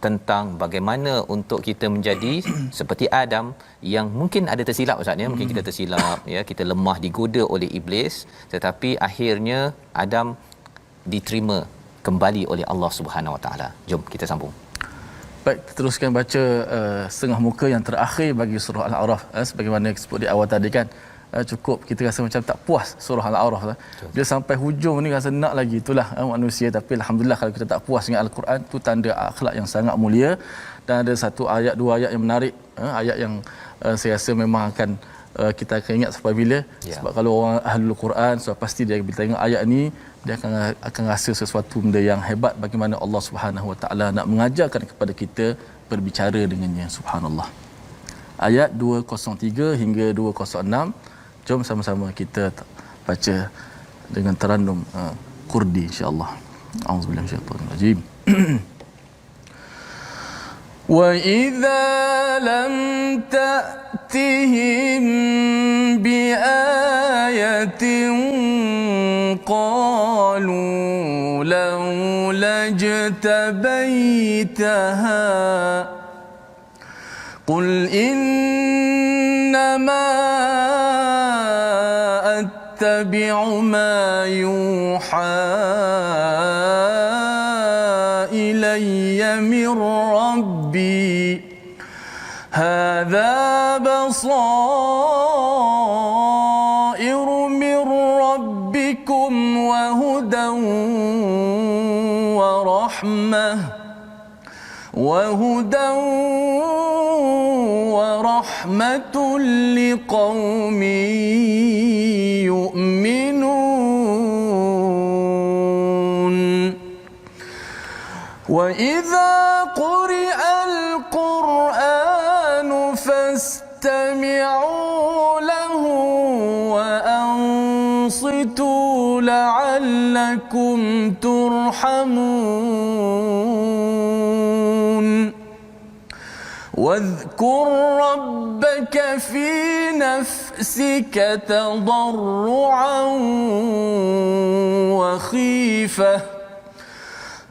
[SPEAKER 2] tentang bagaimana untuk kita menjadi seperti Adam yang mungkin ada tersilap, Ustaz, ya. Mungkin kita tersilap, ya, kita lemah, digoda oleh iblis, tetapi akhirnya Adam diterima kembali oleh Allah Subhanahu Wa Taala. Jom kita sambung.
[SPEAKER 1] Baik, kita teruskan baca setengah muka yang terakhir bagi surah Al-A'raf. Sebagaimana sebut di awal tadi, kan, cukup kita rasa macam tak puas surah Al-A'raf. Dia sampai hujung ni rasa nak lagi. Itulah manusia. Tapi alhamdulillah kalau kita tak puas dengan Al-Quran, tu tanda akhlak yang sangat mulia. Dan ada satu ayat, 2 ayat yang menarik, ayat yang saya rasa memang akan kita akan ingat sampai bila. Sebab kalau orang ahlul Quran, so pasti dia bila tengok ayat ni, dia akan rasa sesuatu benda yang hebat, bagaimana Allah Subhanahu Wa Taala nak mengajarkan kepada kita berbicara dengannya. Subhanallah. Ayat 203 hingga 206. Jom sama-sama kita baca dengan terannum Kurdi, insya-Allah. Auzubillahi minasyaitonirrajim. وَإِذَا لَمْ تَأْتِهِمْ بِآيَةٍ قَالُوا لَوْلَا اجْتَبَيْتَهَا قُلْ إِنَّمَا أَتَّبِعُ مَا يُوحَى إِلَيَّ مِنْ رَبِّي هَذَا بَصَائِرُ مِنْ رَبِّكُمْ وَهُدًى وَرَحْمَةٌ لِقَوْمٍ يُؤْمِنُونَ وَإِذَا قُرِئَ الْقُرْآنُ فَاسْتَمِعُوا لَهُ وَأَنصِتُوا لَعَلَّكُمْ تُرْحَمُونَ وَاذْكُرْ رَبَّكَ فِي نَفْسِكَ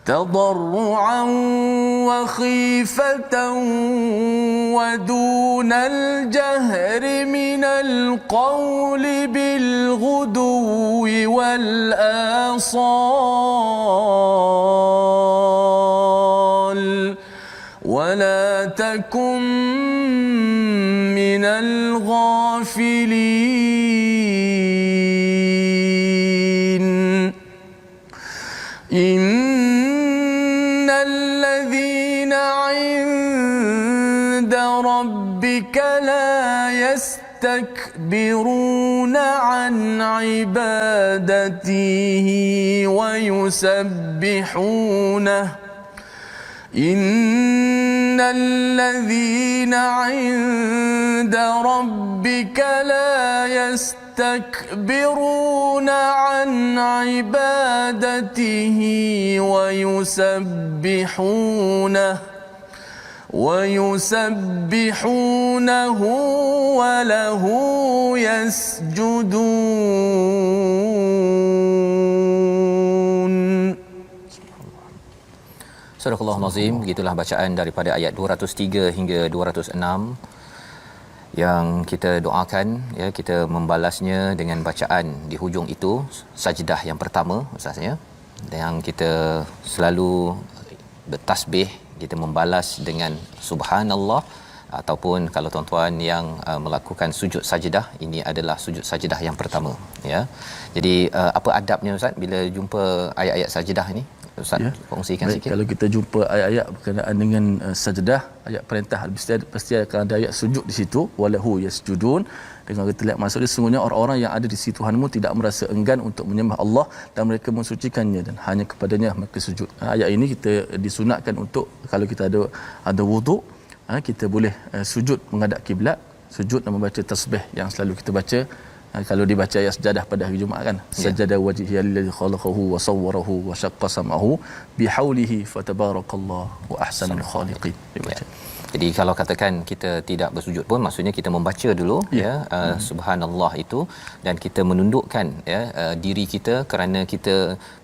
[SPEAKER 1] تَضَرُّعًا وخيفة ودون الجهر من القول بالغدو والآصال ولا تكن الغافلين إن الذين عند ربك لا يستكبرون عن عبادته ويسبحونه إن الذين عند ربك لا يستكبرون عن عبادته ويسبحونه وله يسجدون.
[SPEAKER 2] Surah Al-Nazim, begitulah bacaan daripada ayat 203 hingga 206 yang kita doakan, ya, kita membalasnya dengan bacaan di hujung itu sajdah yang pertama ustaznya, yang kita selalu bertasbih, kita membalas dengan subhanallah, ataupun kalau tuan-tuan yang melakukan sujud sajdah, ini adalah sujud sajdah yang pertama, ya. Jadi apa adabnya ustaz bila jumpa ayat-ayat sajdah ini? Ustaz, ya, kongsikan sikit.
[SPEAKER 1] Kalau kita jumpa ayat-ayat berkenaan dengan sajdah, ayat perintah, pasti akan ada ayat sujud di situ, walahu yasjudun. Dengan kita lihat maksud dia, sesungguhnya orang-orang yang ada di sisi Tuhanmu tidak merasa enggan untuk menyembah Allah dan mereka mensucikannya dan hanya kepadanya mereka sujud. Ayat ini kita disunatkan untuk kalau kita ada wuduk, kita boleh sujud menghadap kiblat, sujud dan membaca tasbih yang selalu kita baca. Kalau dibaca ayat sejadah pada hari Jumaat kan, sajada wajhi allazi khalaqahu wa sawwarahu wa syaqqa sam'ahu bihaulihi fatabarakallahu wa ahsanul khaliqin. Dibaca.
[SPEAKER 2] Jadi kalau katakan kita tidak bersujud pun, maksudnya kita membaca dulu, subhanallah itu, dan kita menundukkan, ya, diri kita kerana kita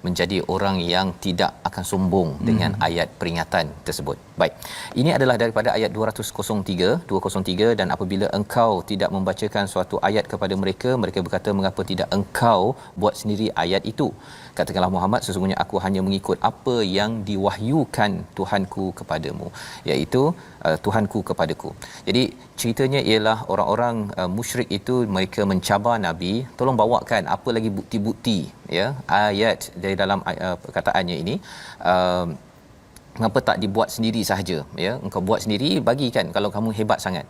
[SPEAKER 2] menjadi orang yang tidak akan sombong dengan ayat peringatan tersebut. Baik. Ini adalah daripada ayat 203 dan apabila engkau tidak membacakan suatu ayat kepada mereka, mereka berkata, mengapa tidak engkau buat sendiri ayat itu? Katakanlah Muhammad, sesungguhnya aku hanya mengikut apa yang diwahyukan Tuhanku kepadamu, iaitu Tuhanku kepadaku. Jadi ceritanya ialah orang-orang musyrik itu mereka mencabar Nabi, tolong bawakan apa lagi bukti-bukti, ya, ayat dari dalam perkataannya ini. Mengapa tak dibuat sendiri sahaja, ya, engkau buat sendiri, bagikan kalau kamu hebat sangat.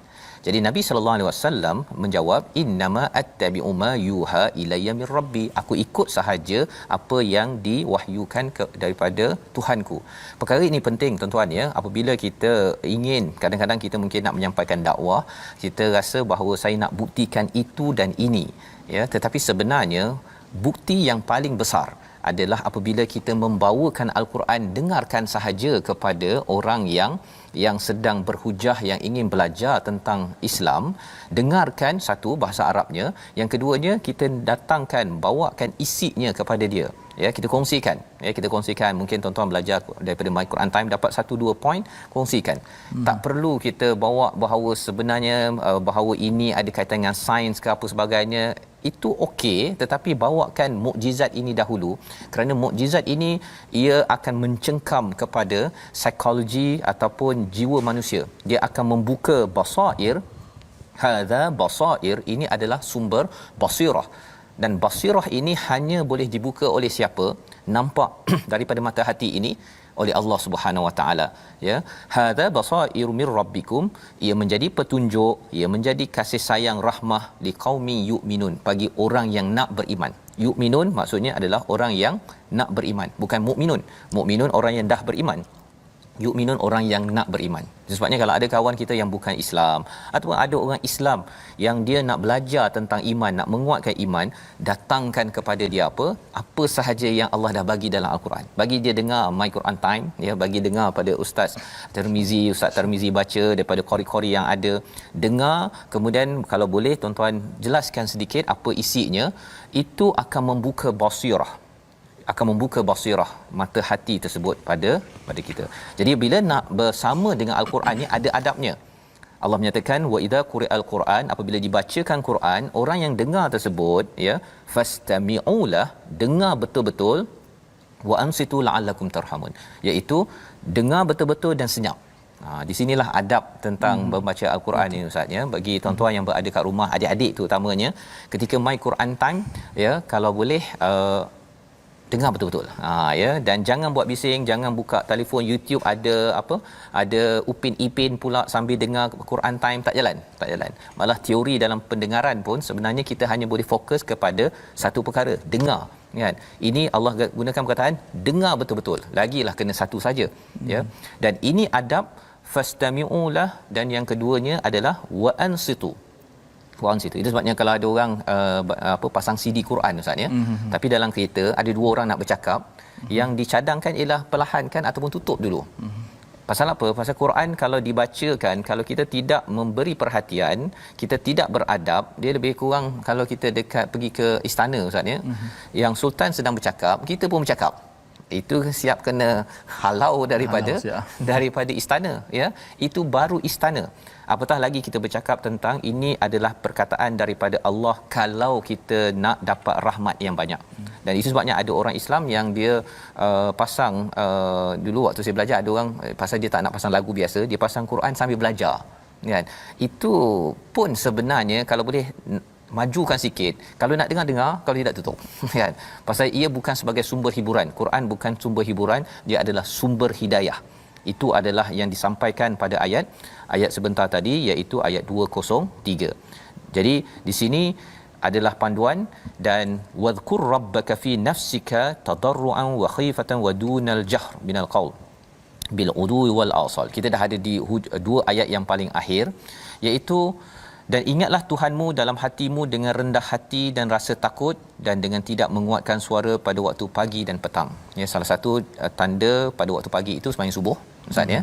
[SPEAKER 2] Jadi Nabi sallallahu alaihi wasallam menjawab, innama attabi'u ma yuha ilayya mir rabbi, aku ikut sahaja apa yang diwahyukan daripada Tuhanku. Perkara ini penting tuan-tuan, ya. Apabila kita ingin, kadang-kadang kita mungkin nak menyampaikan dakwah, kita rasa bahawa saya nak buktikan itu dan ini, ya, tetapi sebenarnya bukti yang paling besar adalah apabila kita membawakan Al-Quran, dengarkan sahaja kepada orang yang sedang berhujah, yang ingin belajar tentang Islam, dengarkan satu bahasa Arabnya, yang keduanya kita datangkan, bawakan isinya kepada dia, ya, kita kongsikan, ya, kita kongsikan. Mungkin tuan-tuan belajar daripada My Quran Time dapat 1-2 poin, kongsikan. Tak perlu kita bawa bahawa sebenarnya bahawa ini ada kaitan dengan sains ke apa sebagainya, itu okey, tetapi bawakan mukjizat ini dahulu, kerana mukjizat ini ia akan mencengkam kepada psikologi ataupun jiwa manusia. Dia akan membuka basair. Hadza basair, ini adalah sumber basirah, dan basirah ini hanya boleh dibuka oleh siapa? Nampak daripada mata hati ini oleh Allah Subhanahu Wa Taala, ya. Hadza basairu mir rabbikum, ia menjadi petunjuk, ia menjadi kasih sayang rahmah liqaumi yu'minun, bagi orang yang nak beriman. Yu'minun maksudnya adalah orang yang nak beriman, bukan mukminun. Mukminun orang yang dah beriman, yu'minun orang yang nak beriman. Sebabnya kalau ada kawan kita yang bukan Islam, ataupun ada orang Islam yang dia nak belajar tentang iman, nak menguatkan iman, datangkan kepada dia apa sahaja yang Allah dah bagi dalam Al-Quran. Bagi dia dengar My Quran Time, ya, bagi dengar pada Ustaz Tirmizi baca daripada qori-qori yang ada, dengar, kemudian kalau boleh tuan-tuan jelaskan sedikit apa isinya, itu akan membuka basirah, mata hati tersebut pada kita. Jadi bila nak bersama dengan Al-Quran ni ada adabnya. Allah menyatakan wa idza quri'al Quran, apabila dibacakan Quran, orang yang dengar tersebut, ya, fastami'u lah, dengar betul-betul, wa ansitu la'allakum tarhamun, iaitu dengar betul-betul dan senyap. Di sinilah adab tentang membaca Al-Quran ini Ustaz ya, bagi tuan-tuan yang berada kat rumah, adik-adik terutamanya, ketika my Quran time ya, kalau boleh dengar betul-betul. Ya, dan jangan buat bising, jangan buka telefon YouTube ada Upin Ipin pula sambil dengar Quran time, tak jalan. Malah teori dalam pendengaran pun sebenarnya kita hanya boleh fokus kepada satu perkara, dengar. Kan? Ini Allah gunakan perkataan dengar betul-betul. Lagilah kena satu saja, ya. Dan ini adab fastami'ulah, dan yang keduanya adalah wa ansitu. Kurang situ. Itu sebabnya kalau ada orang pasang CD Quran Ustaz ya. Tapi dalam kereta ada dua orang nak bercakap, yang dicadangkan ialah perlahankan ataupun tutup dulu. Pasal apa? Pasal Quran kalau dibacakan, kalau kita tidak memberi perhatian, kita tidak beradab, dia lebih kurang kalau kita dekat pergi ke istana Ustaz ya. Yang sultan sedang bercakap, kita pun bercakap. Itu siap kena halau daripada istana ya. Itu baru istana. Apatah lagi kita bercakap tentang ini adalah perkataan daripada Allah kalau kita nak dapat rahmat yang banyak. Dan itu sebabnya ada orang Islam yang dia pasang dulu waktu saya belajar, ada orang pasal dia tak nak pasang lagu biasa, dia pasang Quran sambil belajar. Kan? Itu pun sebenarnya kalau boleh majukan sikit. Kalau nak dengar, kalau tidak tutup. Kan? Pasal ia bukan sebagai sumber hiburan. Quran bukan sumber hiburan, dia adalah sumber hidayah. Itu adalah yang disampaikan pada ayat sebentar tadi, iaitu ayat 203. Jadi di sini adalah panduan, dan wadhkur rabbaka fi nafsika tadarruan wa khifatan wa dunal jahr minal qaul bil udwi wal asal. Kita dah ada di dua ayat yang paling akhir, iaitu dan ingatlah Tuhanmu dalam hatimu dengan rendah hati dan rasa takut, dan dengan tidak menguatkan suara pada waktu pagi dan petang. Ya, salah satu tanda pada waktu pagi itu sembahyang subuh Ustaz ya.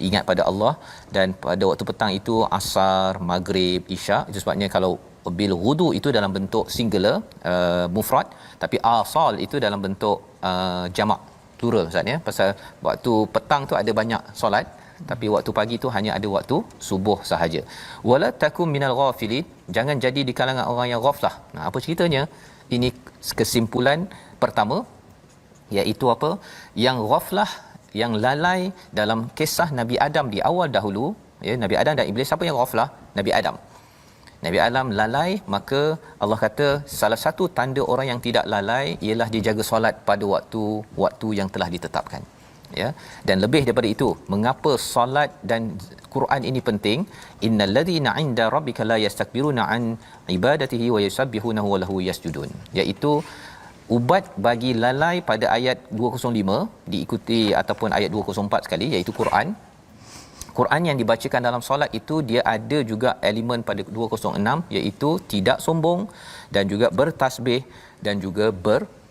[SPEAKER 2] Ingat pada Allah, dan pada waktu petang itu asar, maghrib, isyak. Itu sebabnya kalau bil ghudu itu dalam bentuk singular mufrad, tapi asal itu dalam bentuk jamak plural Ustaz ya. Pasal waktu petang tu ada banyak solat, tapi waktu pagi tu hanya ada waktu subuh sahaja. Wala takum minal ghafilin, jangan jadi di kalangan orang yang ghaflah. Nah, apa ceritanya? Ini kesimpulan pertama, iaitu apa? Yang ghaflah, yang lalai dalam kisah Nabi Adam di awal dahulu, ya, Nabi Adam dan iblis. Siapa yang ghaflah? Nabi Adam. Nabi Adam lalai, maka Allah kata salah satu tanda orang yang tidak lalai ialah dia jaga solat pada waktu yang telah ditetapkan. Ya, dan lebih daripada itu, mengapa solat dan Quran ini penting? Innal ladzina 'inda rabbika la yastakbiruna an ibadatihi wa yusabbihunahu wa lahu yasjudun. Iaitu ubat bagi lalai pada ayat 205 diikuti ataupun ayat 204 sekali, iaitu Quran yang dibacakan dalam solat itu dia ada juga elemen pada 206, iaitu tidak sombong dan juga bertasbih dan juga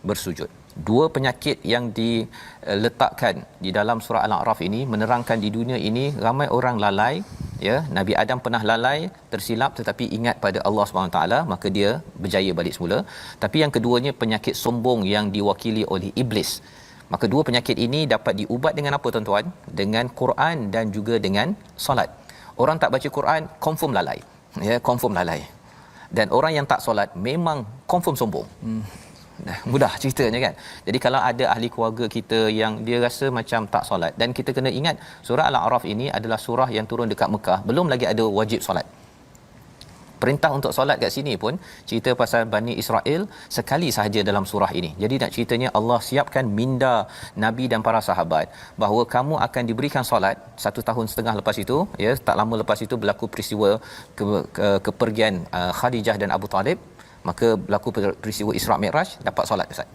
[SPEAKER 2] bersujud. Dua penyakit yang diletakkan di dalam surah Al-A'raf ini menerangkan di dunia ini ramai orang lalai, ya. Nabi Adam pernah lalai, tersilap, tetapi ingat pada Allah SWT, maka dia berjaya balik semula. Tapi yang keduanya penyakit sombong yang diwakili oleh iblis. Maka dua penyakit ini dapat diubat dengan apa tuan-tuan? Dengan Quran dan juga dengan solat. Orang tak baca Quran confirm lalai. Ya, confirm lalai. Dan orang yang tak solat memang confirm sombong. Mudah ceritanya kan. Jadi kalau ada ahli keluarga kita yang dia rasa macam tak solat, dan kita kena ingat surah Al-A'raf ini adalah surah yang turun dekat Mekah, belum lagi ada wajib solat. Perintah untuk solat kat sini pun cerita pasal Bani Israel sekali sahaja dalam surah ini. Jadi nak ceritanya Allah siapkan minda Nabi dan para sahabat bahawa kamu akan diberikan solat 1 tahun setengah lepas itu, ya, tak lama lepas itu berlaku peristiwa kepergian Khadijah dan Abu Talib, maka berlaku peristiwa Isra' Mi'raj, dapat solat Ustaz.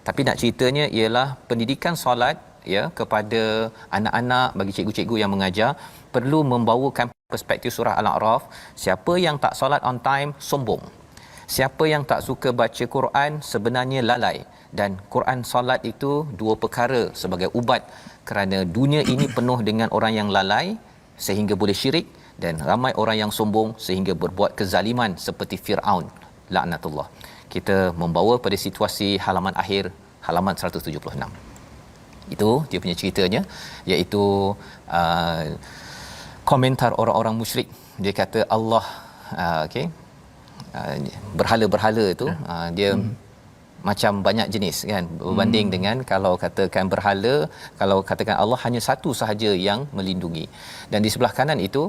[SPEAKER 2] Tapi nak ceritanya ialah pendidikan solat, ya, kepada anak-anak, bagi cikgu-cikgu yang mengajar, perlu membawakan perspektif surah Al-A'raf. Siapa yang tak solat on time sombong. Siapa yang tak suka baca Quran sebenarnya lalai. Dan Quran solat itu dua perkara sebagai ubat, kerana dunia ini penuh dengan orang yang lalai sehingga boleh syirik, dan ramai orang yang sombong sehingga berbuat kezaliman seperti Firaun laknatullah. Kita membawa pada situasi halaman akhir, halaman 176. Itu dia punya ceritanya, iaitu komentar orang-orang musyrik. Dia kata Allah berhala-berhala itu dia macam banyak jenis kan, berbanding dengan kalau katakan berhala, kalau katakan Allah hanya satu sahaja yang melindungi. Dan di sebelah kanan itu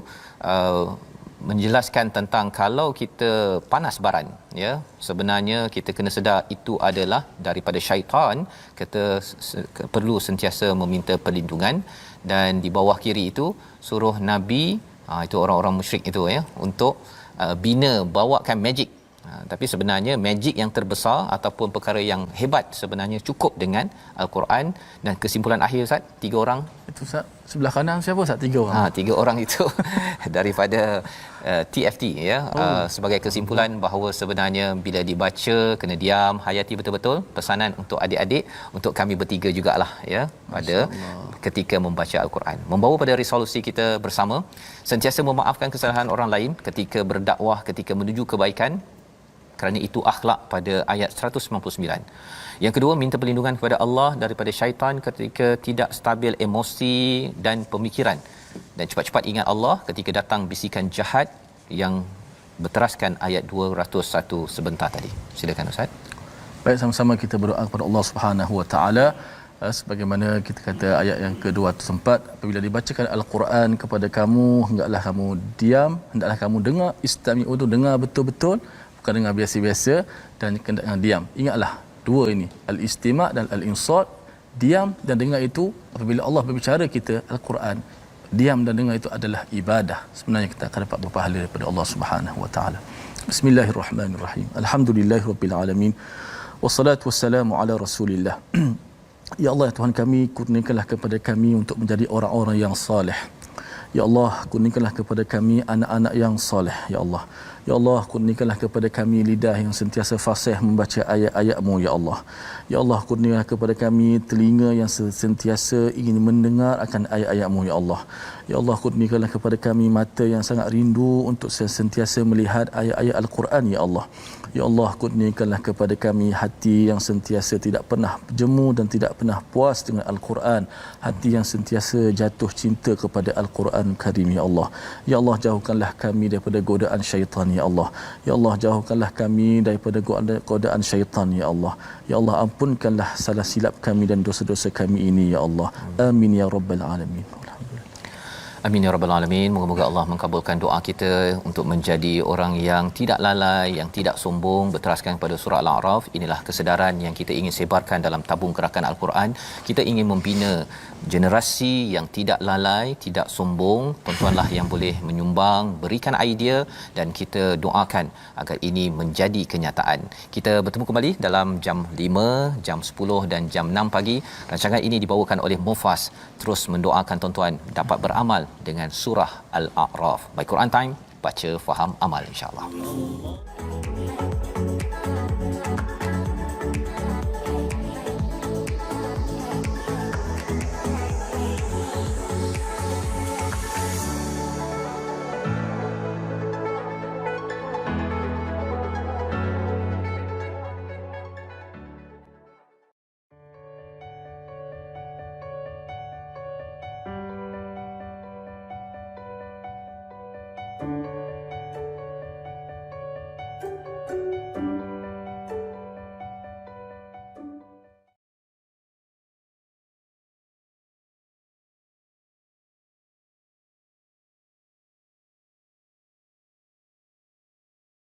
[SPEAKER 2] menjelaskan tentang kalau kita panas baran, ya, sebenarnya kita kena sedar itu adalah daripada syaitan. Kita perlu sentiasa meminta perlindungan. Dan di bawah kiri itu suruh Nabi, itu orang-orang musyrik itu, ya, untuk bina, bawakan magic. Tapi sebenarnya magic yang terbesar ataupun perkara yang hebat sebenarnya cukup dengan Al-Quran. Dan kesimpulan akhir Ustaz, 3 orang
[SPEAKER 1] Itu Ustaz, sebelah kanan siapa Ustaz? 3 orang.
[SPEAKER 2] 3 orang itu daripada TFT, ya. Sebagai kesimpulan bahawa sebenarnya bila dibaca kena diam, hayati betul-betul. Pesanan untuk adik-adik, untuk kami bertiga jugalah, ya, pada ketika membaca Al-Quran, membawa pada resolusi kita bersama sentiasa memaafkan kesalahan orang lain ketika berdakwah, ketika menuju kebaikan, kerana itu akhlak pada ayat 199. Yang kedua, minta perlindungan kepada Allah daripada syaitan ketika tidak stabil emosi dan pemikiran, dan cepat-cepat ingat Allah ketika datang bisikan jahat yang berteraskan ayat 201 sebentar tadi. Silakan Ustaz.
[SPEAKER 1] Baik, sama-sama kita berdoa kepada Allah Subhanahu Wa Taala. Sebagaimana kita kata ayat yang ke-204, apabila dibacakan Al-Quran kepada kamu, hendaklah kamu diam, hendaklah kamu dengar, istami'u, dengar betul-betul, bukan dengar biasa-biasa, dan kena diam. Ingatlah dua ini, al-istima' dan al-insat. Diam dan dengar itu, apabila Allah berbicara kita Al-Quran, diam dan dengar itu adalah ibadah. Sebenarnya kita akan dapat berpahala daripada Allah Subhanahu Wa Taala. Bismillahirrahmanirrahim. Alhamdulillahirabbil alamin. Wassalatu wassalamu ala Rasulillah. Ya Allah, ya Tuhan kami, kurniakanlah kepada kami untuk menjadi orang-orang yang saleh. Ya Allah, kurniakanlah kepada kami anak-anak yang saleh, ya Allah. Ya Allah, kurniakanlah kepada kami lidah yang sentiasa fasih membaca ayat-ayat-Mu, ya Allah. Ya Allah, kurniakanlah kepada kami telinga yang sentiasa ingin mendengar akan ayat-ayat-Mu, ya Allah. Ya Allah, kurniakanlah kepada kami mata yang sangat rindu untuk sentiasa melihat ayat-ayat Al-Quran, ya Allah. Ya Allah, kurniakanlah kepada kami hati yang sentiasa tidak pernah jemu dan tidak pernah puas dengan Al-Quran, hati yang sentiasa jatuh cinta kepada Al-Quran Karim, ya Allah. Ya Allah, jauhkanlah kami daripada godaan syaitan, ya Allah. Ya Allah, jauhkanlah kami daripada godaan syaitan, ya Allah. Ya Allah, ampunkanlah salah silap kami dan dosa-dosa kami ini, ya Allah. Amin ya rabbal alamin.
[SPEAKER 2] Amin ya rabbal alamin. Moga-moga Allah mengabulkan doa kita untuk menjadi orang yang tidak lalai, yang tidak sombong. Berteraskan kepada surah Al-A'raf, inilah kesedaran yang kita ingin sebarkan dalam tabung gerakan Al-Quran. Kita ingin membina generasi yang tidak lalai, tidak sombong. Tuan-tuanlah yang boleh menyumbang, berikan idea, dan kita doakan agar ini menjadi kenyataan. Kita bertemu kembali dalam jam 5, jam 10 dan jam 6 pagi. Rancangan ini dibawakan oleh Mufas. Terus mendoakan tuan-tuan dapat beramal dengan surah Al-A'raf. By Quran Time, baca, faham, amal, insya-Allah.